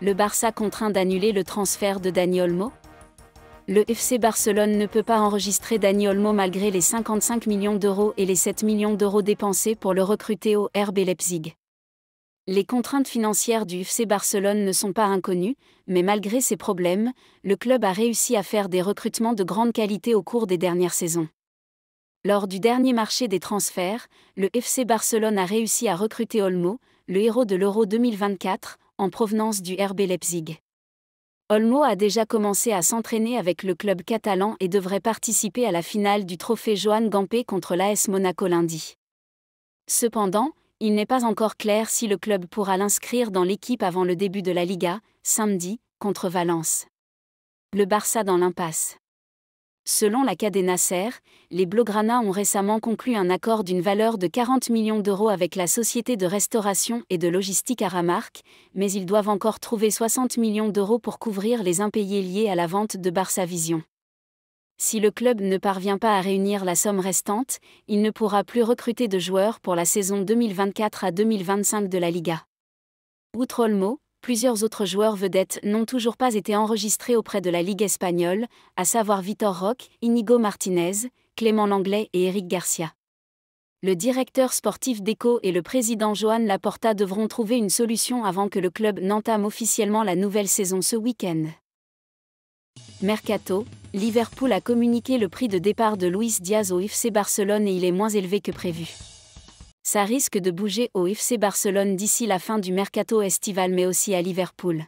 Le Barça contraint d'annuler le transfert de Dani Olmo? Le FC Barcelone ne peut pas enregistrer Dani Olmo malgré les 55 millions d'euros et les 7 millions d'euros dépensés pour le recruter au RB Leipzig. Les contraintes financières du FC Barcelone ne sont pas inconnues, mais malgré ces problèmes, le club a réussi à faire des recrutements de grande qualité au cours des dernières saisons. Lors du dernier marché des transferts, le FC Barcelone a réussi à recruter Olmo, le héros de l'Euro 2024, en provenance du RB Leipzig. Olmo a déjà commencé à s'entraîner avec le club catalan et devrait participer à la finale du trophée Joan Gamper contre l'AS Monaco lundi. Cependant, il n'est pas encore clair si le club pourra l'inscrire dans l'équipe avant le début de la Liga, samedi, contre Valence. Le Barça dans l'impasse. Selon la Cadena SER, les Blaugrana ont récemment conclu un accord d'une valeur de 40 millions d'euros avec la société de restauration et de logistique Aramark, mais ils doivent encore trouver 60 millions d'euros pour couvrir les impayés liés à la vente de Barça Vision. Si le club ne parvient pas à réunir la somme restante, il ne pourra plus recruter de joueurs pour la saison 2024 à 2025 de la Liga. Outre Olmo, plusieurs autres joueurs vedettes n'ont toujours pas été enregistrés auprès de la Ligue espagnole, à savoir Vitor Roque, Íñigo Martínez, Clément Lenglet et Eric Garcia. Le directeur sportif d'Eco et le président Joan Laporta devront trouver une solution avant que le club n'entame officiellement la nouvelle saison ce week-end. Mercato, Liverpool a communiqué le prix de départ de Luis Diaz au FC Barcelone et il est moins élevé que prévu. Ça risque de bouger au FC Barcelone d'ici la fin du mercato estival mais aussi à Liverpool.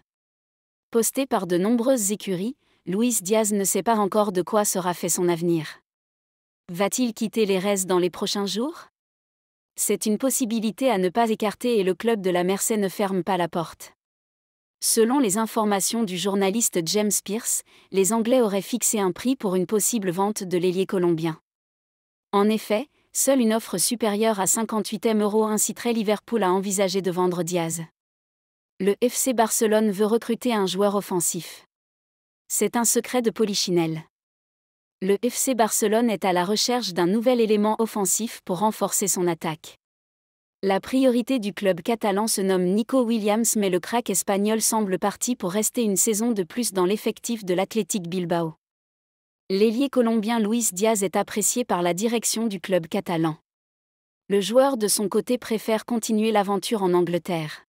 Posté par de nombreuses écuries, Luis Diaz ne sait pas encore de quoi sera fait son avenir. Va-t-il quitter les Reds dans les prochains jours? C'est une possibilité à ne pas écarter et le club de la Mercey ne ferme pas la porte. Selon les informations du journaliste James Pearce, les Anglais auraient fixé un prix pour une possible vente de l'ailier colombien. En effet, seule une offre supérieure à 58 M € inciterait Liverpool à envisager de vendre Diaz. Le FC Barcelone veut recruter un joueur offensif. C'est un secret de Polichinelle. Le FC Barcelone est à la recherche d'un nouvel élément offensif pour renforcer son attaque. La priorité du club catalan se nomme Nico Williams mais le crack espagnol semble parti pour rester une saison de plus dans l'effectif de l'Athletic Bilbao. L'ailier colombien Luis Diaz est apprécié par la direction du club catalan. Le joueur de son côté préfère continuer l'aventure en Angleterre.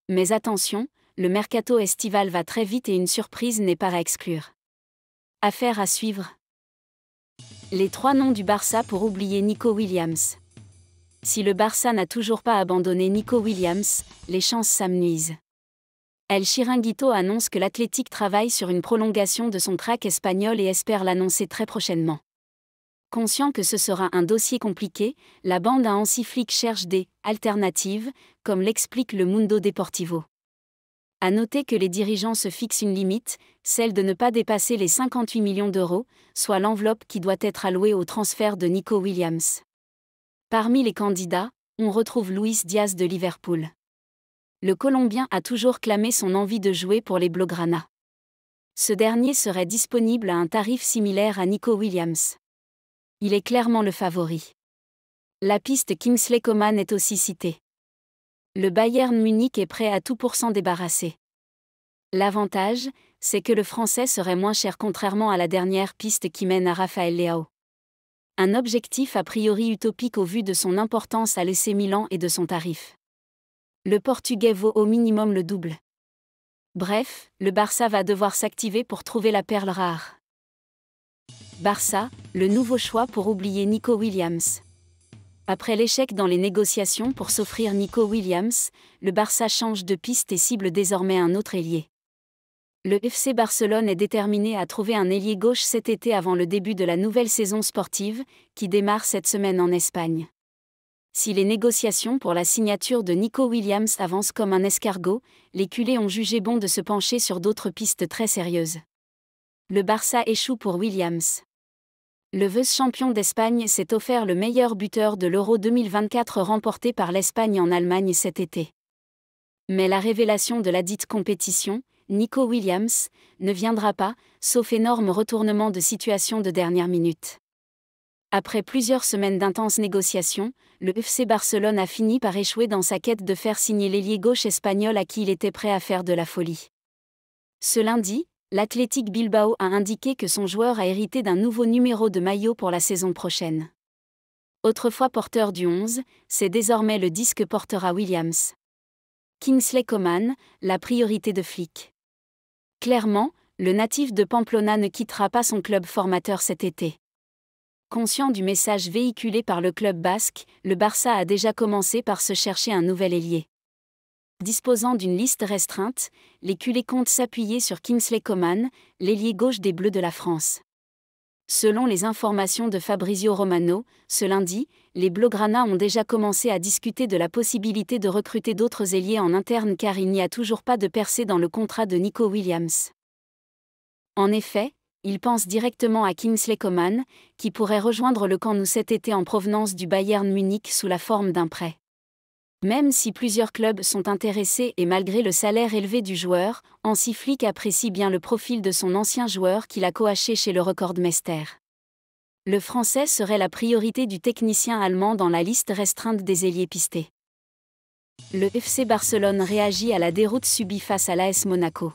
Mais attention, le mercato estival va très vite et une surprise n'est pas à exclure. Affaire à suivre. Les 3 noms du Barça pour oublier Nico Williams. Si le Barça n'a toujours pas abandonné Nico Williams, les chances s'amenuisent. El Chiringuito annonce que l'Athletic travaille sur une prolongation de son crack espagnol et espère l'annoncer très prochainement. Conscient que ce sera un dossier compliqué, la bande à Hansi Flick cherche des « alternatives », comme l'explique le Mundo Deportivo. À noter que les dirigeants se fixent une limite, celle de ne pas dépasser les 58 millions d'euros, soit l'enveloppe qui doit être allouée au transfert de Nico Williams. Parmi les candidats, on retrouve Luis Diaz de Liverpool. Le Colombien a toujours clamé son envie de jouer pour les Blaugrana. Ce dernier serait disponible à un tarif similaire à Nico Williams. Il est clairement le favori. La piste Kingsley Coman est aussi citée. Le Bayern Munich est prêt à tout pour s'en débarrasser. L'avantage, c'est que le Français serait moins cher contrairement à la dernière piste qui mène à Rafael Leao. Un objectif a priori utopique au vu de son importance à l'AC Milan et de son tarif. Le Portugais vaut au minimum le double. Bref, le Barça va devoir s'activer pour trouver la perle rare. Barça, le nouveau choix pour oublier Nico Williams. Après l'échec dans les négociations pour s'offrir Nico Williams, le Barça change de piste et cible désormais un autre ailier. Le FC Barcelone est déterminé à trouver un ailier gauche cet été avant le début de la nouvelle saison sportive, qui démarre cette semaine en Espagne. Si les négociations pour la signature de Nico Williams avancent comme un escargot, les culés ont jugé bon de se pencher sur d'autres pistes très sérieuses. Le Barça échoue pour Williams. Le vice-champion d'Espagne s'est offert le meilleur buteur de l'Euro 2024 remporté par l'Espagne en Allemagne cet été. Mais la révélation de ladite compétition, Nico Williams, ne viendra pas, sauf énorme retournement de situation de dernière minute. Après plusieurs semaines d'intenses négociations, le FC Barcelone a fini par échouer dans sa quête de faire signer l'ailier gauche espagnol à qui il était prêt à faire de la folie. Ce lundi, l'Athletic Bilbao a indiqué que son joueur a hérité d'un nouveau numéro de maillot pour la saison prochaine. Autrefois porteur du 11, c'est désormais le 10 que portera Williams. Kingsley Coman, la priorité de Flick. Clairement, le natif de Pamplona ne quittera pas son club formateur cet été. Conscient du message véhiculé par le club basque, le Barça a déjà commencé par se chercher un nouvel ailier. Disposant d'une liste restreinte, les culés comptent s'appuyer sur Kingsley Coman, l'ailier gauche des Bleus de la France. Selon les informations de Fabrizio Romano, ce lundi, les Blaugrana ont déjà commencé à discuter de la possibilité de recruter d'autres ailiers en interne car il n'y a toujours pas de percée dans le contrat de Nico Williams. En effet, ils pensent directement à Kingsley Coman, qui pourrait rejoindre le camp nou cet été en provenance du Bayern Munich sous la forme d'un prêt. Même si plusieurs clubs sont intéressés et malgré le salaire élevé du joueur, Hansi Flick apprécie bien le profil de son ancien joueur qu'il a coaché chez le Rekordmeister. Le Français serait la priorité du technicien allemand dans la liste restreinte des ailiers pistés. Le FC Barcelone réagit à la déroute subie face à l'AS Monaco.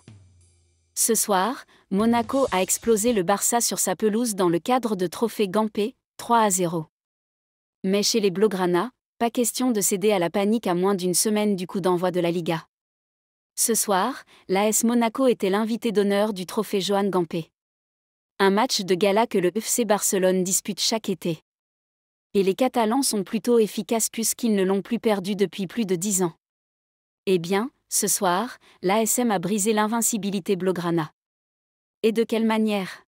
Ce soir, Monaco a explosé le Barça sur sa pelouse dans le cadre de Trophée Gampé, 3-0. Mais chez les Blaugrana, pas question de céder à la panique à moins d'une semaine du coup d'envoi de la Liga. Ce soir, l'AS Monaco était l'invité d'honneur du trophée Joan Gampé. Un match de gala que le FC Barcelone dispute chaque été. Et les Catalans sont plutôt efficaces puisqu'ils ne l'ont plus perdu depuis plus de 10 ans. Eh bien, ce soir, l'ASM a brisé l'invincibilité Blaugrana. Et de quelle manière ?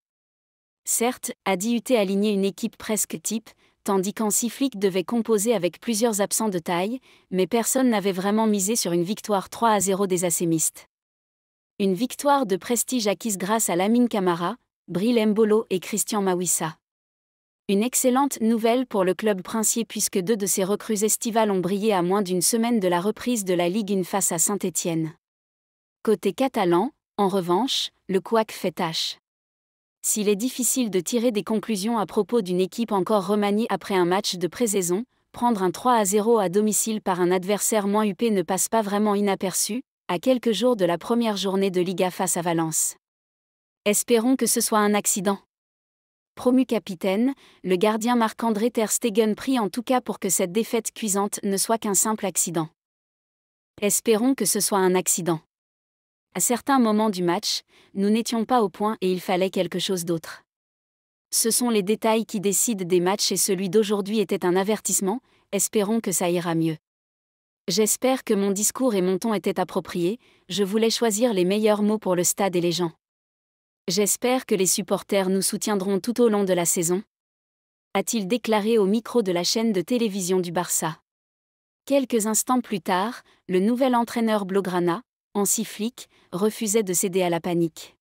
Certes, Adi Hütter alignait une équipe presque type, tandis qu'Hansi Flick devait composer avec plusieurs absents de taille, mais personne n'avait vraiment misé sur une victoire 3-0 des assémistes. Une victoire de prestige acquise grâce à Lamine Camara, Bril Mbolo et Christian Mawissa. Une excellente nouvelle pour le club princier puisque 2 de ses recrues estivales ont brillé à moins d'une semaine de la reprise de la Ligue 1 face à Saint-Étienne. Côté catalan, en revanche, le couac fait tâche. S'il est difficile de tirer des conclusions à propos d'une équipe encore remaniée après un match de pré-saison, prendre un 3-0 à domicile par un adversaire moins huppé ne passe pas vraiment inaperçu, à quelques jours de la première journée de Liga face à Valence. Espérons que ce soit un accident. Promu capitaine, le gardien Marc-André ter Stegen prie en tout cas pour que cette défaite cuisante ne soit qu'un simple accident. Espérons que ce soit un accident. À certains moments du match, nous n'étions pas au point et il fallait quelque chose d'autre. Ce sont les détails qui décident des matchs et celui d'aujourd'hui était un avertissement, espérons que ça ira mieux. J'espère que mon discours et mon ton étaient appropriés, je voulais choisir les meilleurs mots pour le stade et les gens. J'espère que les supporters nous soutiendront tout au long de la saison. A-t-il déclaré au micro de la chaîne de télévision du Barça. Quelques instants plus tard, le nouvel entraîneur Blaugrana, Hansi Flick, refusait de céder à la panique.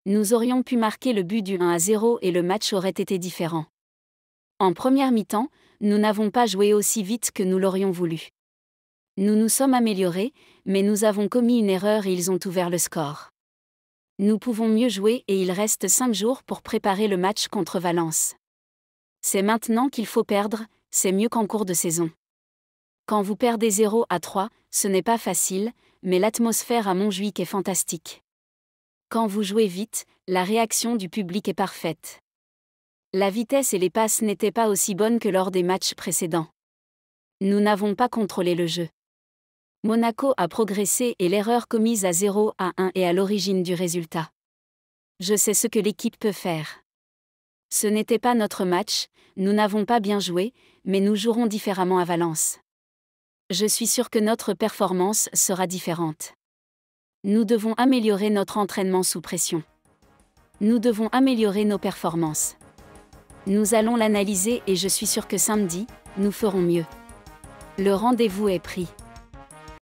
Nous aurions pu marquer le but du 1-0 et le match aurait été différent. En première mi-temps, nous n'avons pas joué aussi vite que nous l'aurions voulu. Nous nous sommes améliorés, mais nous avons commis une erreur et ils ont ouvert le score. Nous pouvons mieux jouer et il reste 5 jours pour préparer le match contre Valence. C'est maintenant qu'il faut perdre, c'est mieux qu'en cours de saison. Quand vous perdez 0-3, ce n'est pas facile, mais l'atmosphère à Montjuïc est fantastique. Quand vous jouez vite, la réaction du public est parfaite. La vitesse et les passes n'étaient pas aussi bonnes que lors des matchs précédents. Nous n'avons pas contrôlé le jeu. Monaco a progressé et l'erreur commise à 0-1 est à l'origine du résultat. Je sais ce que l'équipe peut faire. Ce n'était pas notre match, nous n'avons pas bien joué, mais nous jouerons différemment à Valence. Je suis sûr que notre performance sera différente. Nous devons améliorer notre entraînement sous pression. Nous devons améliorer nos performances. Nous allons l'analyser et je suis sûr que samedi, nous ferons mieux. Le rendez-vous est pris.